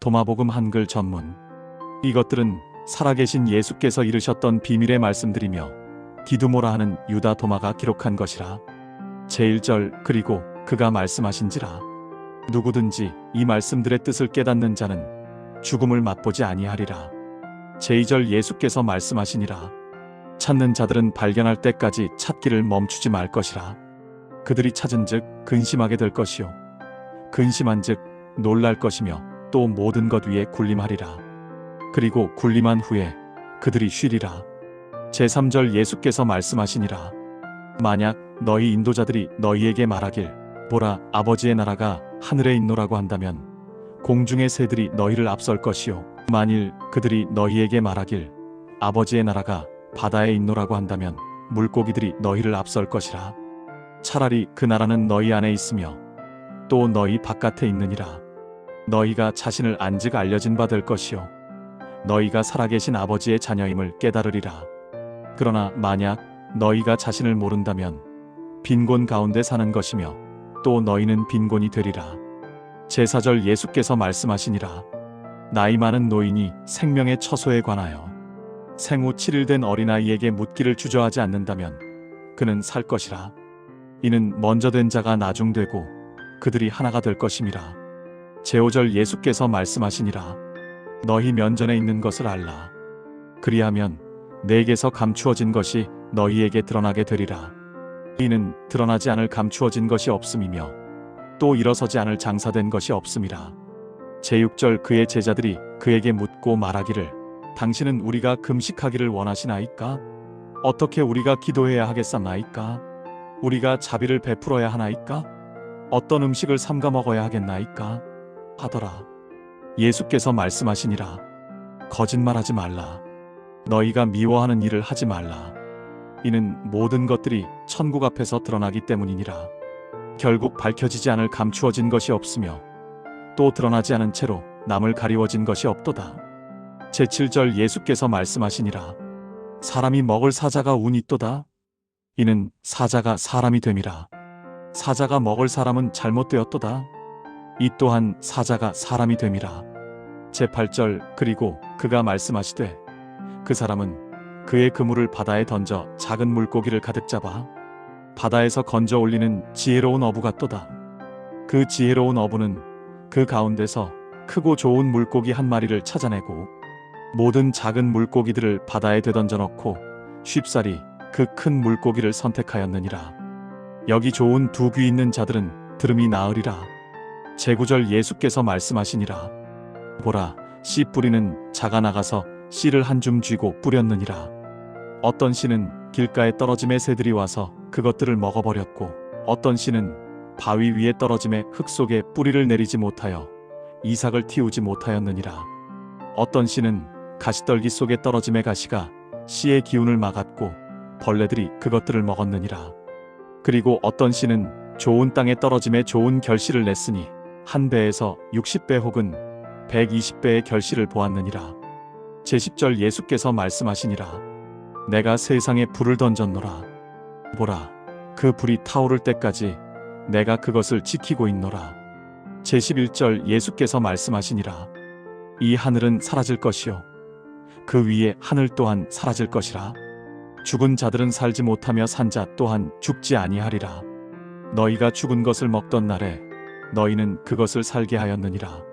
도마복음 한글 전문. 이것들은 살아계신 예수께서 이르셨던 비밀의 말씀들이며 디두모라 하는 유다 도마가 기록한 것이라. 제1절 그리고 그가 말씀하신지라. 누구든지 이 말씀들의 뜻을 깨닫는 자는 죽음을 맛보지 아니하리라. 제2절 예수께서 말씀하시니라. 찾는 자들은 발견할 때까지 찾기를 멈추지 말 것이라. 그들이 찾은즉 근심하게 될 것이요 근심한즉 놀랄 것이며 또 모든 것 위에 군림하리라. 그리고 군림한 후에 그들이 쉬리라. 제3절 예수께서 말씀하시니라. 만약 너희 인도자들이 너희에게 말하길 보라 아버지의 나라가 하늘에 있노라고 한다면 공중의 새들이 너희를 앞설 것이요 만일 그들이 너희에게 말하길 아버지의 나라가 바다에 있노라고 한다면 물고기들이 너희를 앞설 것이라. 차라리 그 나라는 너희 안에 있으며 또 너희 바깥에 있느니라. 너희가 자신을 안즉 알려진 바 될 것이요 너희가 살아계신 아버지의 자녀임을 깨달으리라. 그러나 만약 너희가 자신을 모른다면 빈곤 가운데 사는 것이며 또 너희는 빈곤이 되리라. 제4절 예수께서 말씀하시니라. 나이 많은 노인이 생명의 처소에 관하여 생후 7일 된 어린아이에게 묻기를 주저하지 않는다면 그는 살 것이라. 이는 먼저 된 자가 나중되고 그들이 하나가 될 것임이라. 제5절 예수께서 말씀하시니라. 너희 면전에 있는 것을 알라. 그리하면 내게서 감추어진 것이 너희에게 드러나게 되리라. 이는 드러나지 않을 감추어진 것이 없음이며 또 일어서지 않을 장사된 것이 없음이라. 제6절 그의 제자들이 그에게 묻고 말하기를 당신은 우리가 금식하기를 원하시나이까? 어떻게 우리가 기도해야 하겠사나이까? 우리가 자비를 베풀어야 하나이까? 어떤 음식을 삼가 먹어야 하겠나이까? 하더라. 예수께서 말씀하시니라. 거짓말하지 말라. 너희가 미워하는 일을 하지 말라. 이는 모든 것들이 천국 앞에서 드러나기 때문이니라. 결국 밝혀지지 않을 감추어진 것이 없으며 또 드러나지 않은 채로 남을 가리워진 것이 없도다. 제7절 예수께서 말씀하시니라. 사람이 먹을 사자가 운 있도다. 이는 사자가 사람이 됨이라. 사자가 먹을 사람은 잘못되었도다. 이 또한 사자가 사람이 됨이라. 제8절 그리고 그가 말씀하시되 그 사람은 그의 그물을 바다에 던져 작은 물고기를 가득 잡아 바다에서 건져 올리는 지혜로운 어부 같도다. 그 지혜로운 어부는 그 가운데서 크고 좋은 물고기 한 마리를 찾아내고 모든 작은 물고기들을 바다에 되던져 넣고 쉽사리 그 큰 물고기를 선택하였느니라. 여기 좋은 두 귀 있는 자들은 들음이 나으리라. 제9절 예수께서 말씀하시니라. 보라 씨 뿌리는 자가 나가서 씨를 한 줌 쥐고 뿌렸느니라. 어떤 씨는 길가에 떨어짐에 새들이 와서 그것들을 먹어버렸고 어떤 씨는 바위 위에 떨어짐에 흙 속에 뿌리를 내리지 못하여 이삭을 틔우지 못하였느니라. 어떤 씨는 가시떨기 속에 떨어짐에 가시가 씨의 기운을 막았고 벌레들이 그것들을 먹었느니라. 그리고 어떤 씨는 좋은 땅에 떨어짐에 좋은 결실을 냈으니 한 배에서 60배 혹은 120배의 결실을 보았느니라. 제10절 예수께서 말씀하시니라. 내가 세상에 불을 던졌노라. 보라 그 불이 타오를 때까지 내가 그것을 지키고 있노라. 제11절 예수께서 말씀하시니라. 이 하늘은 사라질 것이요 그 위에 하늘 또한 사라질 것이라. 죽은 자들은 살지 못하며 산 자 또한 죽지 아니하리라. 너희가 죽은 것을 먹던 날에 너희는 그것을 살게 하였느니라.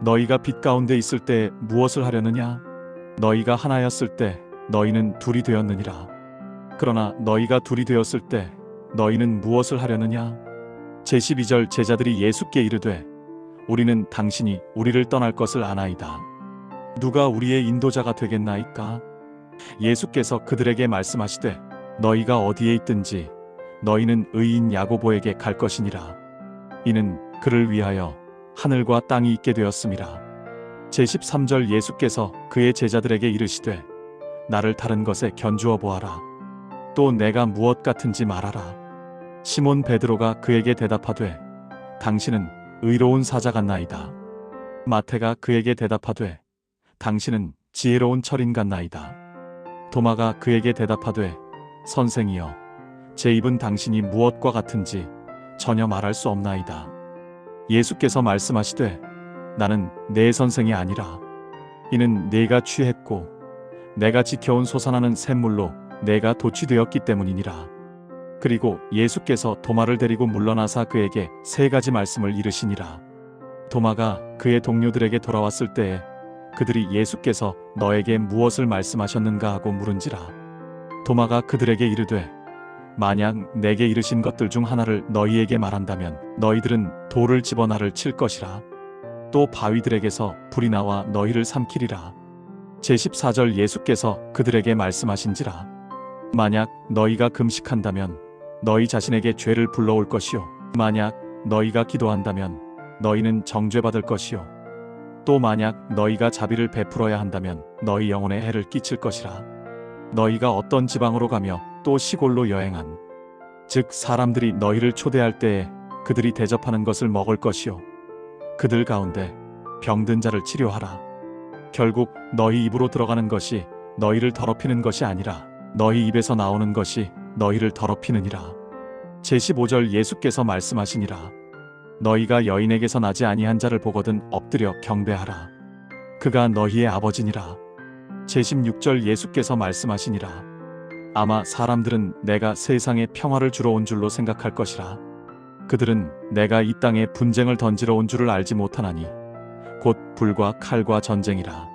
너희가 빛 가운데 있을 때 무엇을 하려느냐? 너희가 하나였을 때 너희는 둘이 되었느니라. 그러나 너희가 둘이 되었을 때 너희는 무엇을 하려느냐? 제12절 제자들이 예수께 이르되 우리는 당신이 우리를 떠날 것을 아나이다. 누가 우리의 인도자가 되겠나이까? 예수께서 그들에게 말씀하시되 너희가 어디에 있든지 너희는 의인 야고보에게 갈 것이니라. 이는 그를 위하여 하늘과 땅이 있게 되었음이라. 제13절 예수께서 그의 제자들에게 이르시되 나를 다른 것에 견주어 보아라. 또 내가 무엇 같은지 말하라. 시몬 베드로가 그에게 대답하되 당신은 의로운 사자 같나이다. 마태가 그에게 대답하되 당신은 지혜로운 철인 같나이다. 도마가 그에게 대답하되 선생이여 제 입은 당신이 무엇과 같은지 전혀 말할 수 없나이다. 예수께서 말씀하시되 나는 내 선생이 아니라 이는 내가 취했고 내가 지켜온 솟아나는 샘물로 내가 도취되었기 때문이니라. 그리고 예수께서 도마를 데리고 물러나사 그에게 세 가지 말씀을 이르시니라. 도마가 그의 동료들에게 돌아왔을 때에 그들이 예수께서 너에게 무엇을 말씀하셨는가 하고 물은지라. 도마가 그들에게 이르되 만약 내게 이르신 것들 중 하나를 너희에게 말한다면 너희들은 돌을 집어 나를 칠 것이라. 또 바위들에게서 불이 나와 너희를 삼키리라. 제14절 예수께서 그들에게 말씀하신지라. 만약 너희가 금식한다면 너희 자신에게 죄를 불러올 것이요 만약 너희가 기도한다면 너희는 정죄받을 것이요 또 만약 너희가 자비를 베풀어야 한다면 너희 영혼에 해를 끼칠 것이라. 너희가 어떤 지방으로 가며 또 시골로 여행한 즉 사람들이 너희를 초대할 때에 그들이 대접하는 것을 먹을 것이요 그들 가운데 병든 자를 치료하라. 결국 너희 입으로 들어가는 것이 너희를 더럽히는 것이 아니라 너희 입에서 나오는 것이 너희를 더럽히느니라. 제15절 예수께서 말씀하시니라. 너희가 여인에게서 나지 아니한 자를 보거든 엎드려 경배하라. 그가 너희의 아버지니라. 제16절 예수께서 말씀하시니라. 아마 사람들은 내가 세상에 평화를 주러 온 줄로 생각할 것이라. 그들은 내가 이 땅에 분쟁을 던지러 온 줄을 알지 못하나니 곧 불과 칼과 전쟁이라.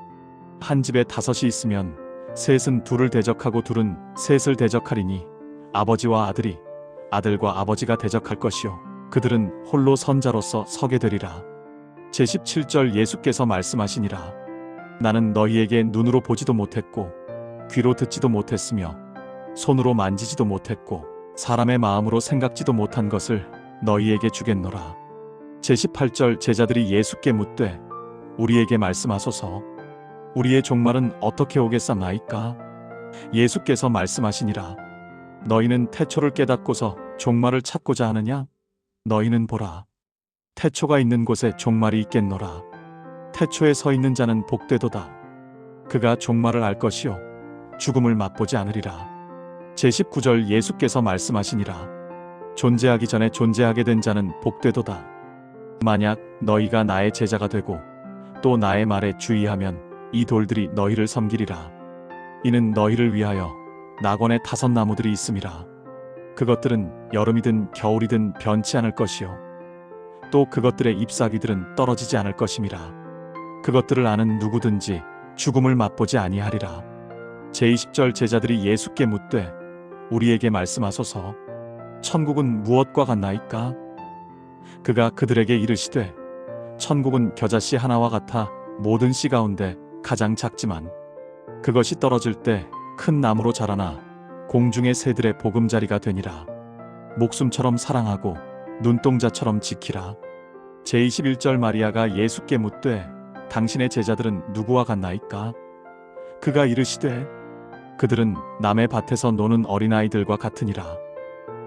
한 집에 5이 있으면 셋은 둘을 대적하고 둘은 셋을 대적하리니 아버지와 아들이 아들과 아버지가 대적할 것이요 그들은 홀로 선자로서 서게 되리라. 제17절 예수께서 말씀하시니라. 나는 너희에게 눈으로 보지도 못했고 귀로 듣지도 못했으며 손으로 만지지도 못했고 사람의 마음으로 생각지도 못한 것을 너희에게 주겠노라. 제18절 제자들이 예수께 묻되 우리에게 말씀하소서. 우리의 종말은 어떻게 오겠사나이까? 예수께서 말씀하시니라. 너희는 태초를 깨닫고서 종말을 찾고자 하느냐? 너희는 보라. 태초가 있는 곳에 종말이 있겠노라. 태초에 서 있는 자는 복되도다. 그가 종말을 알 것이요 죽음을 맛보지 않으리라. 제19절 예수께서 말씀하시니라. 존재하기 전에 존재하게 된 자는 복되도다. 만약 너희가 나의 제자가 되고 또 나의 말에 주의하면 이 돌들이 너희를 섬기리라. 이는 너희를 위하여 낙원의 5 나무들이 있음이라. 그것들은 여름이든 겨울이든 변치 않을 것이요 또 그것들의 잎사귀들은 떨어지지 않을 것임이라. 그것들을 아는 누구든지 죽음을 맛보지 아니하리라. 제20절 제자들이 예수께 묻되 우리에게 말씀하소서. 천국은 무엇과 같나이까? 그가 그들에게 이르시되 천국은 겨자씨 하나와 같아 모든 씨 가운데 가장 작지만 그것이 떨어질 때 큰 나무로 자라나 공중의 새들의 보금자리가 되니라. 목숨처럼 사랑하고 눈동자처럼 지키라. 제21절 마리아가 예수께 묻되 당신의 제자들은 누구와 같나이까? 그가 이르시되 그들은 남의 밭에서 노는 어린아이들과 같으니라.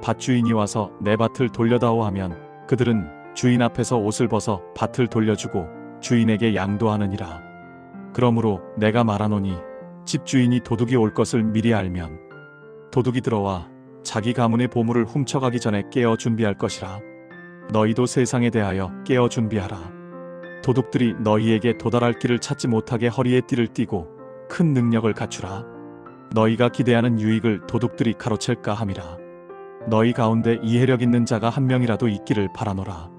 밭주인이 와서 내 밭을 돌려다오 하면 그들은 주인 앞에서 옷을 벗어 밭을 돌려주고 주인에게 양도하느니라. 그러므로 내가 말하노니 집주인이 도둑이 올 것을 미리 알면 도둑이 들어와 자기 가문의 보물을 훔쳐가기 전에 깨어 준비할 것이라. 너희도 세상에 대하여 깨어 준비하라. 도둑들이 너희에게 도달할 길을 찾지 못하게 허리에 띠를 띠고 큰 능력을 갖추라. 너희가 기대하는 유익을 도둑들이 가로챌까 함이라. 너희 가운데 이해력 있는 자가 한 명이라도 있기를 바라노라.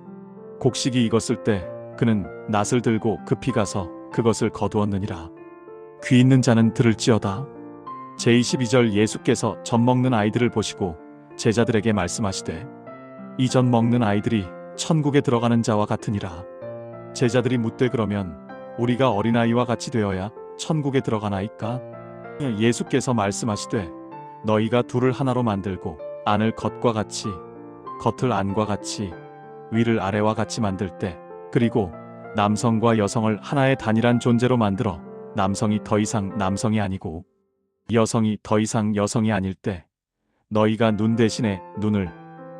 곡식이 익었을 때 그는 낫을 들고 급히 가서 그것을 거두었느니라. 귀 있는 자는 들을지어다. 제22절 예수께서 젖 먹는 아이들을 보시고 제자들에게 말씀하시되 이 젖 먹는 아이들이 천국에 들어가는 자와 같으니라. 제자들이 묻되 그러면 우리가 어린아이와 같이 되어야 천국에 들어가나이까? 예수께서 말씀하시되 너희가 둘을 하나로 만들고 안을 겉과 같이 겉을 안과 같이 위를 아래와 같이 만들 때 그리고 남성과 여성을 하나의 단일한 존재로 만들어 남성이 더 이상 남성이 아니고 여성이 더 이상 여성이 아닐 때 너희가 눈 대신에 눈을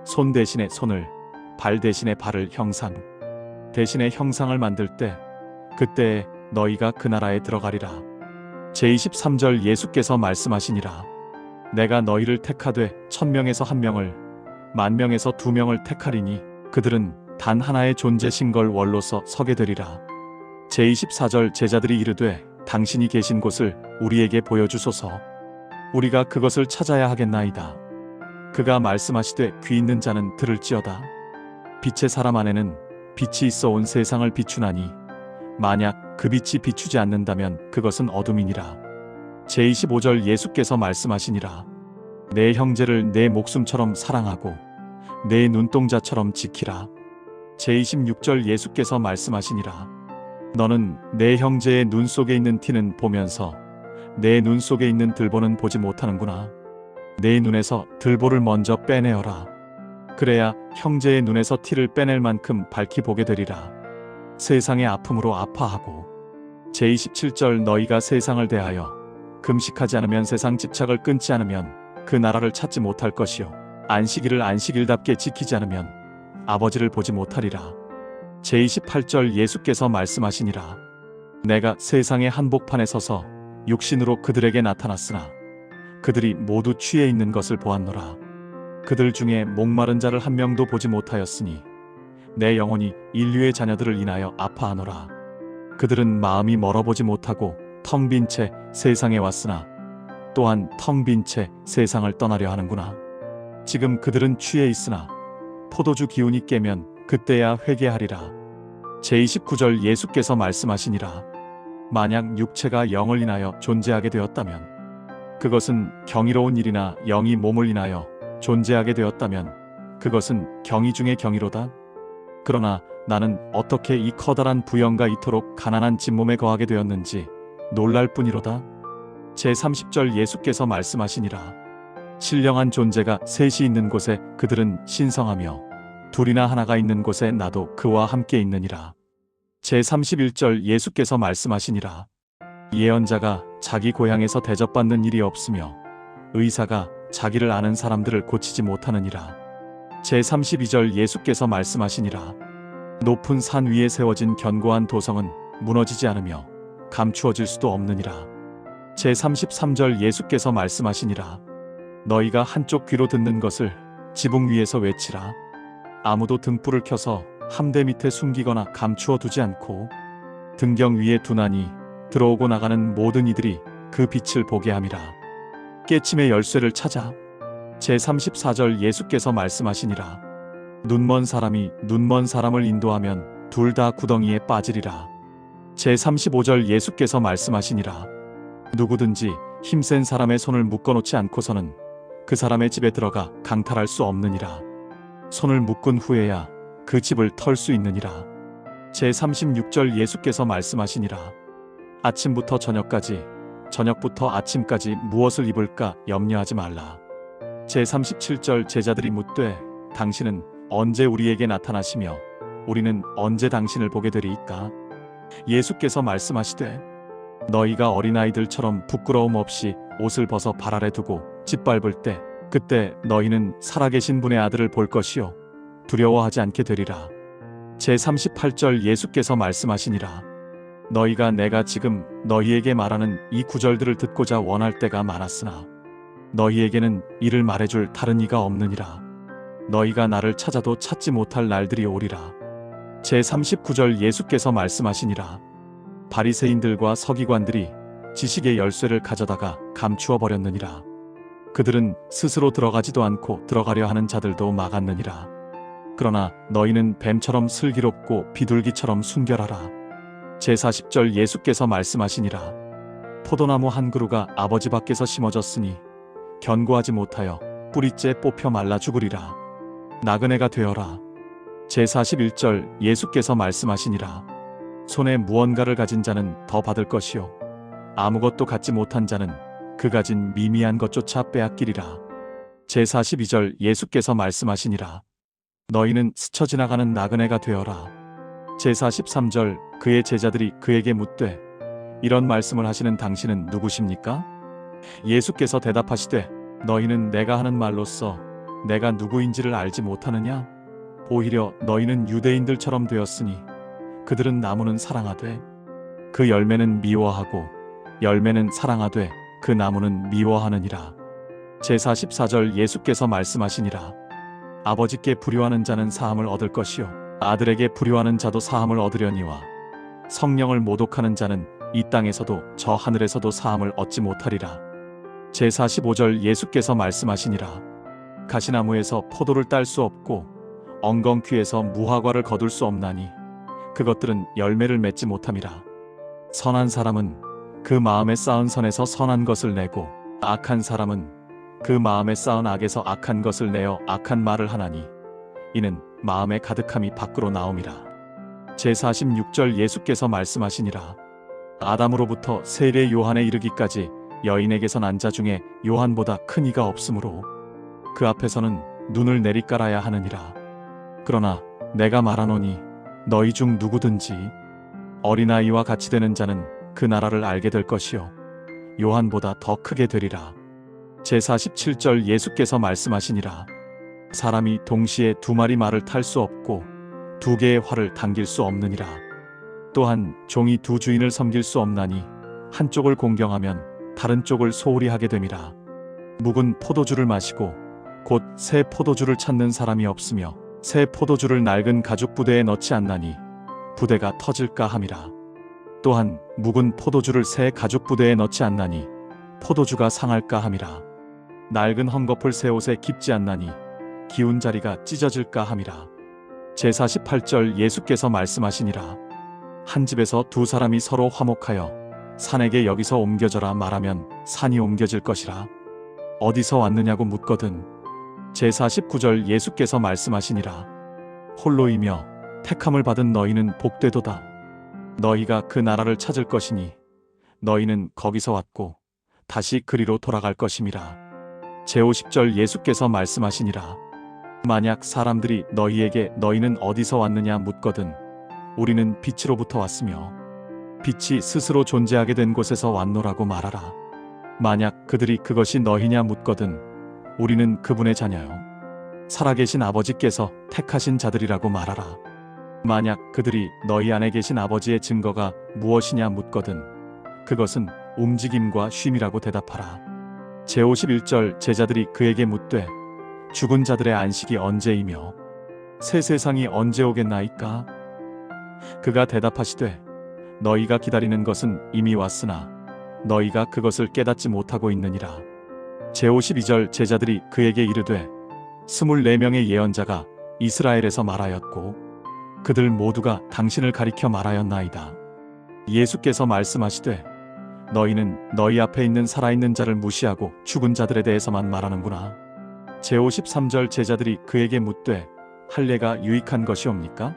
손 대신에 손을 발 대신에 발을 형상 대신에 형상을 만들 때 그때에 너희가 그 나라에 들어가리라. 제23절 예수께서 말씀하시니라. 내가 너희를 택하되 1000명에서 1명을 10,000명에서 2명을 택하리니 그들은 단 하나의 존재신 걸 원로서 서게 되리라. 제24절 제자들이 이르되 당신이 계신 곳을 우리에게 보여주소서. 우리가 그것을 찾아야 하겠나이다. 그가 말씀하시되 귀 있는 자는 들을지어다. 빛의 사람 안에는 빛이 있어 온 세상을 비추나니 만약 그 빛이 비추지 않는다면 그것은 어둠이니라. 제25절 예수께서 말씀하시니라. 내 형제를 내 목숨처럼 사랑하고 내 눈동자처럼 지키라. 제26절 예수께서 말씀하시니라. 너는 내 형제의 눈 속에 있는 티는 보면서 내 눈 속에 있는 들보는 보지 못하는구나. 내 눈에서 들보를 먼저 빼내어라. 그래야 형제의 눈에서 티를 빼낼 만큼 밝히 보게 되리라. 세상의 아픔으로 아파하고. 제27절 너희가 세상을 대하여 금식하지 않으면 세상 집착을 끊지 않으면 그 나라를 찾지 못할 것이요 안식일을 안식일답게 지키지 않으면 아버지를 보지 못하리라. 제28절 예수께서 말씀하시니라. 내가 세상의 한복판에 서서 육신으로 그들에게 나타났으나 그들이 모두 취해 있는 것을 보았노라. 그들 중에 목마른 자를 한 명도 보지 못하였으니 내 영혼이 인류의 자녀들을 인하여 아파하노라. 그들은 마음이 멀어보지 못하고 텅 빈 채 세상에 왔으나 또한 텅 빈 채 세상을 떠나려 하는구나. 지금 그들은 취해 있으나 포도주 기운이 깨면 그때야 회개하리라. 제29절 예수께서 말씀하시니라. 만약 육체가 영을 인하여 존재하게 되었다면 그것은 경이로운 일이나 영이 몸을 인하여 존재하게 되었다면 그것은 경이 중에 경이로다. 그러나 나는 어떻게 이 커다란 부영과 이토록 가난한 진몸에 거하게 되었는지 놀랄 뿐이로다. 제30절 예수께서 말씀하시니라. 신령한 존재가 셋이 있는 곳에 그들은 신성하며 둘이나 하나가 있는 곳에 나도 그와 함께 있느니라. 제31절 예수께서 말씀하시니라. 예언자가 자기 고향에서 대접받는 일이 없으며 의사가 자기를 아는 사람들을 고치지 못하느니라. 제32절 예수께서 말씀하시니라. 높은 산 위에 세워진 견고한 도성은 무너지지 않으며 감추어질 수도 없느니라. 제33절 예수께서 말씀하시니라. 너희가 한쪽 귀로 듣는 것을 지붕 위에서 외치라. 아무도 등불을 켜서 함대 밑에 숨기거나 감추어 두지 않고 등경 위에 두나니 들어오고 나가는 모든 이들이 그 빛을 보게 함이라. 깨침의 열쇠를 찾아. 제34절 예수께서 말씀하시니라. 눈먼 사람이 눈먼 사람을 인도하면 둘 다 구덩이에 빠지리라. 제35절 예수께서 말씀하시니라. 누구든지 힘센 사람의 손을 묶어놓지 않고서는 그 사람의 집에 들어가 강탈할 수 없느니라. 손을 묶은 후에야 그 집을 털 수 있느니라. 제36절 예수께서 말씀하시니라. 아침부터 저녁까지 저녁부터 아침까지 무엇을 입을까 염려하지 말라. 제37절 제자들이 묻되 당신은 언제 우리에게 나타나시며 우리는 언제 당신을 보게 되리이까? 예수께서 말씀하시되 너희가 어린아이들처럼 부끄러움 없이 옷을 벗어 발 아래 두고 짓밟을 때 그때 너희는 살아계신 분의 아들을 볼 것이요 두려워하지 않게 되리라. 제38절 예수께서 말씀하시니라. 너희가 내가 지금 너희에게 말하는 이 구절들을 듣고자 원할 때가 많았으나 너희에게는 이를 말해줄 다른 이가 없느니라. 너희가 나를 찾아도 찾지 못할 날들이 오리라. 제39절 예수께서 말씀하시니라. 바리새인들과 서기관들이 지식의 열쇠를 가져다가 감추어 버렸느니라. 그들은 스스로 들어가지도 않고 들어가려 하는 자들도 막았느니라. 그러나 너희는 뱀처럼 슬기롭고 비둘기처럼 순결하라. 제40절 예수께서 말씀하시니라. 포도나무 한 그루가 아버지 밖에서 심어졌으니 견고하지 못하여 뿌리째 뽑혀 말라 죽으리라. 나그네가 되어라. 제41절 예수께서 말씀하시니라. 손에 무언가를 가진 자는 더 받을 것이요 아무것도 갖지 못한 자는 그 가진 미미한 것조차 빼앗기리라. 제42절 예수께서 말씀하시니라. 너희는 스쳐 지나가는 나그네가 되어라. 제43절 그의 제자들이 그에게 묻되 이런 말씀을 하시는 당신은 누구십니까? 예수께서 대답하시되 너희는 내가 하는 말로써 내가 누구인지를 알지 못하느냐? 오히려 너희는 유대인들처럼 되었으니 그들은 나무는 사랑하되 그 열매는 미워하고 열매는 사랑하되 그 나무는 미워하느니라. 제44절 예수께서 말씀하시니라. 아버지께 불효하는 자는 사함을 얻을 것이요 아들에게 불효하는 자도 사함을 얻으려니와 성령을 모독하는 자는 이 땅에서도 저 하늘에서도 사함을 얻지 못하리라. 제45절 예수께서 말씀하시니라. 가시나무에서 포도를 딸 수 없고 엉겅퀴에서 무화과를 거둘 수 없나니 그것들은 열매를 맺지 못함이라. 선한 사람은 그 마음에 쌓은 선에서 선한 것을 내고 악한 사람은 그 마음에 쌓은 악에서 악한 것을 내어 악한 말을 하나니 이는 마음에 가득함이 밖으로 나옴이라. 제46절 예수께서 말씀하시니라. 아담으로부터 세례 요한에 이르기까지 여인에게서 난 자 중에 요한보다 큰 이가 없으므로 그 앞에서는 눈을 내리깔아야 하느니라. 그러나 내가 말하노니 너희 중 누구든지 어린아이와 같이 되는 자는 그 나라를 알게 될 것이요 요한보다 더 크게 되리라. 제47절 예수께서 말씀하시니라. 사람이 동시에 두 마리 말을 탈 수 없고 두 개의 활을 당길 수 없느니라. 또한 종이 두 주인을 섬길 수 없나니 한쪽을 공경하면 다른 쪽을 소홀히 하게 됨이라. 묵은 포도주를 마시고 곧 새 포도주를 찾는 사람이 없으며 새 포도주를 낡은 가죽 부대에 넣지 않나니 부대가 터질까 함이라. 또한 묵은 포도주를 새 가죽 부대에 넣지 않나니 포도주가 상할까 함이라. 낡은 헝겊을 새 옷에 깁지 않나니 기운 자리가 찢어질까 함이라. 제48절 예수께서 말씀하시니라. 한 집에서 두 사람이 서로 화목하여 산에게 여기서 옮겨져라 말하면 산이 옮겨질 것이라. 어디서 왔느냐고 묻거든. 제49절 예수께서 말씀하시니라. 홀로이며 택함을 받은 너희는 복되도다. 너희가 그 나라를 찾을 것이니 너희는 거기서 왔고 다시 그리로 돌아갈 것임이라. 제50절 예수께서 말씀하시니라. 만약 사람들이 너희에게 너희는 어디서 왔느냐 묻거든 우리는 빛으로부터 왔으며 빛이 스스로 존재하게 된 곳에서 왔노라고 말하라. 만약 그들이 그것이 너희냐 묻거든 우리는 그분의 자녀요 살아계신 아버지께서 택하신 자들이라고 말하라. 만약 그들이 너희 안에 계신 아버지의 증거가 무엇이냐 묻거든 그것은 움직임과 쉼이라고 대답하라. 제51절 제자들이 그에게 묻되 죽은 자들의 안식이 언제이며 새 세상이 언제 오겠나이까? 그가 대답하시되 너희가 기다리는 것은 이미 왔으나 너희가 그것을 깨닫지 못하고 있느니라. 제52절 제자들이 그에게 이르되 24명의 예언자가 이스라엘에서 말하였고 그들 모두가 당신을 가리켜 말하였나이다. 예수께서 말씀하시되 너희는 너희 앞에 있는 살아있는 자를 무시하고 죽은 자들에 대해서만 말하는구나. 제53절 제자들이 그에게 묻되 할례가 유익한 것이옵니까?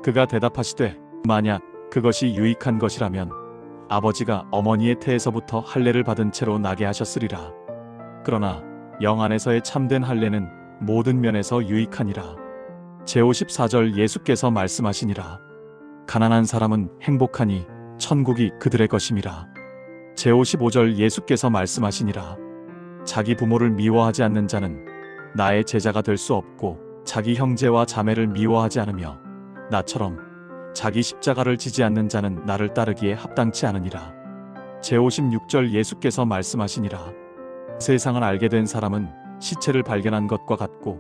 그가 대답하시되 만약 그것이 유익한 것이라면 아버지가 어머니의 태에서부터 할례를 받은 채로 나게 하셨으리라. 그러나 영 안에서의 참된 할례는 모든 면에서 유익하니라. 제54절 예수께서 말씀하시니라. 가난한 사람은 행복하니 천국이 그들의 것임이라. 제55절 예수께서 말씀하시니라. 자기 부모를 미워하지 않는 자는 나의 제자가 될 수 없고 자기 형제와 자매를 미워하지 않으며 나처럼 자기 십자가를 지지 않는 자는 나를 따르기에 합당치 않으니라. 제56절 예수께서 말씀하시니라. 세상을 알게 된 사람은 시체를 발견한 것과 같고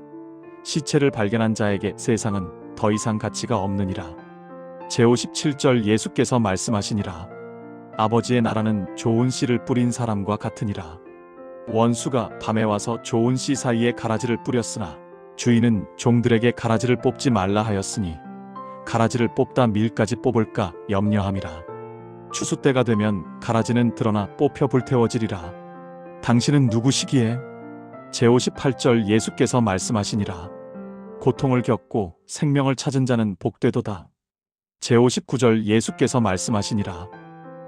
시체를 발견한 자에게 세상은 더 이상 가치가 없느니라. 제57절 예수께서 말씀하시니라. 아버지의 나라는 좋은 씨를 뿌린 사람과 같으니라. 원수가 밤에 와서 좋은 씨 사이에 가라지를 뿌렸으나 주인은 종들에게 가라지를 뽑지 말라 하였으니 가라지를 뽑다 밀까지 뽑을까 염려함이라. 추수 때가 되면 가라지는 드러나 뽑혀 불태워지리라. 당신은 누구시기에? 제58절 예수께서 말씀하시니라. 고통을 겪고 생명을 찾은 자는 복되도다. 제59절 예수께서 말씀하시니라.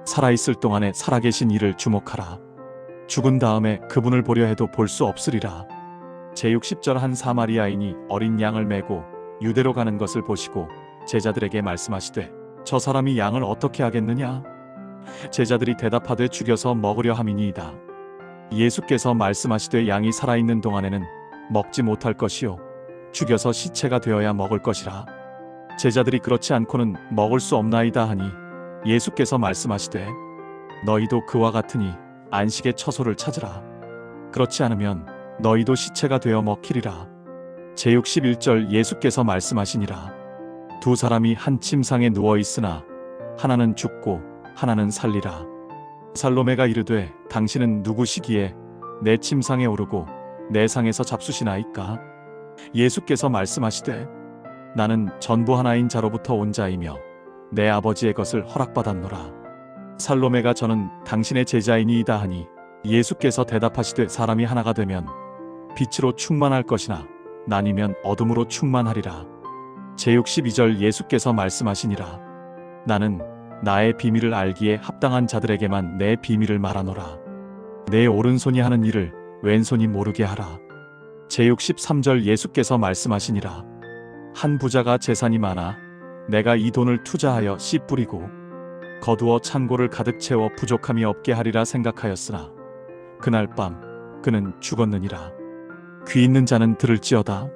살아있을 동안에 살아계신 이를 주목하라. 죽은 다음에 그분을 보려 해도 볼 수 없으리라. 제60절 한 사마리아인이 어린 양을 메고 유대로 가는 것을 보시고 제자들에게 말씀하시되 저 사람이 양을 어떻게 하겠느냐? 제자들이 대답하되 죽여서 먹으려 함이니이다. 예수께서 말씀하시되 양이 살아있는 동안에는 먹지 못할 것이요 죽여서 시체가 되어야 먹을 것이라. 제자들이 그렇지 않고는 먹을 수 없나이다 하니 예수께서 말씀하시되 너희도 그와 같으니 안식의 처소를 찾으라. 그렇지 않으면 너희도 시체가 되어 먹히리라. 제61절 예수께서 말씀하시니라. 두 사람이 한 침상에 누워 있으나 하나는 죽고 하나는 살리라. 살로메가 이르되 당신은 누구시기에 내 침상에 오르고 내 상에서 잡수시나이까? 예수께서 말씀하시되 나는 전부 하나인 자로부터 온 자이며 내 아버지의 것을 허락받았노라. 살로메가 저는 당신의 제자이니이다 하니 예수께서 대답하시되 사람이 하나가 되면 빛으로 충만할 것이나 나뉘면 어둠으로 충만하리라. 제62절 예수께서 말씀하시니라. 나는 나의 비밀을 알기에 합당한 자들에게만 내 비밀을 말하노라. 내 오른손이 하는 일을 왼손이 모르게 하라. 제63절 예수께서 말씀하시니라. 한 부자가 재산이 많아 내가 이 돈을 투자하여 씨 뿌리고 거두어 창고를 가득 채워 부족함이 없게 하리라 생각하였으나 그날 밤 그는 죽었느니라. 귀 있는 자는 들을지어다.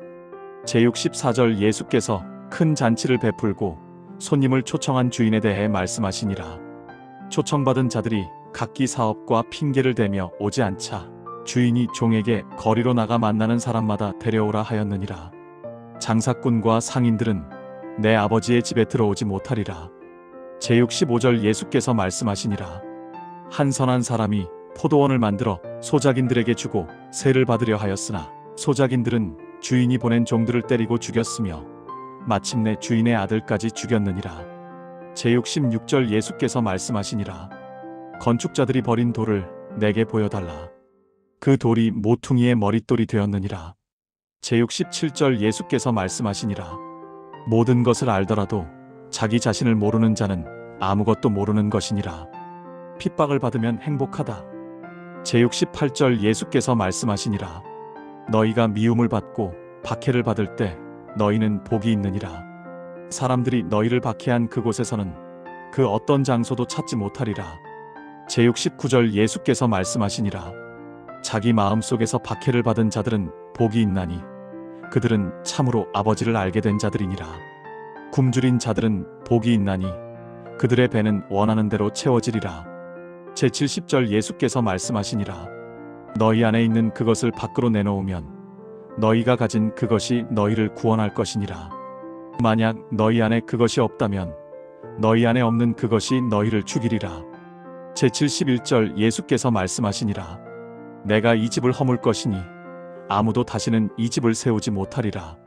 제64절 예수께서 큰 잔치를 베풀고 손님을 초청한 주인에 대해 말씀하시니라. 초청받은 자들이 각기 사업과 핑계를 대며 오지 않자 주인이 종에게 거리로 나가 만나는 사람마다 데려오라 하였느니라. 장사꾼과 상인들은 내 아버지의 집에 들어오지 못하리라. 제65절 예수께서 말씀하시니라. 한 선한 사람이 포도원을 만들어 소작인들에게 주고 세를 받으려 하였으나 소작인들은 주인이 보낸 종들을 때리고 죽였으며 마침내 주인의 아들까지 죽였느니라. 제66절 예수께서 말씀하시니라. 건축자들이 버린 돌을 내게 보여달라. 그 돌이 모퉁이의 머릿돌이 되었느니라. 제67절 예수께서 말씀하시니라. 모든 것을 알더라도 자기 자신을 모르는 자는 아무것도 모르는 것이니라. 핍박을 받으면 행복하다. 제68절 예수께서 말씀하시니라. 너희가 미움을 받고 박해를 받을 때 너희는 복이 있느니라. 사람들이 너희를 박해한 그곳에서는 그 어떤 장소도 찾지 못하리라. 제69절 예수께서 말씀하시니라. 자기 마음속에서 박해를 받은 자들은 복이 있나니 그들은 참으로 아버지를 알게 된 자들이니라. 굶주린 자들은 복이 있나니 그들의 배는 원하는 대로 채워지리라. 제70절 예수께서 말씀하시니라. 너희 안에 있는 그것을 밖으로 내놓으면 너희가 가진 그것이 너희를 구원할 것이니라. 만약 너희 안에 그것이 없다면 너희 안에 없는 그것이 너희를 죽이리라. 제71절 예수께서 말씀하시니라. 내가 이 집을 허물 것이니 아무도 다시는 이 집을 세우지 못하리라.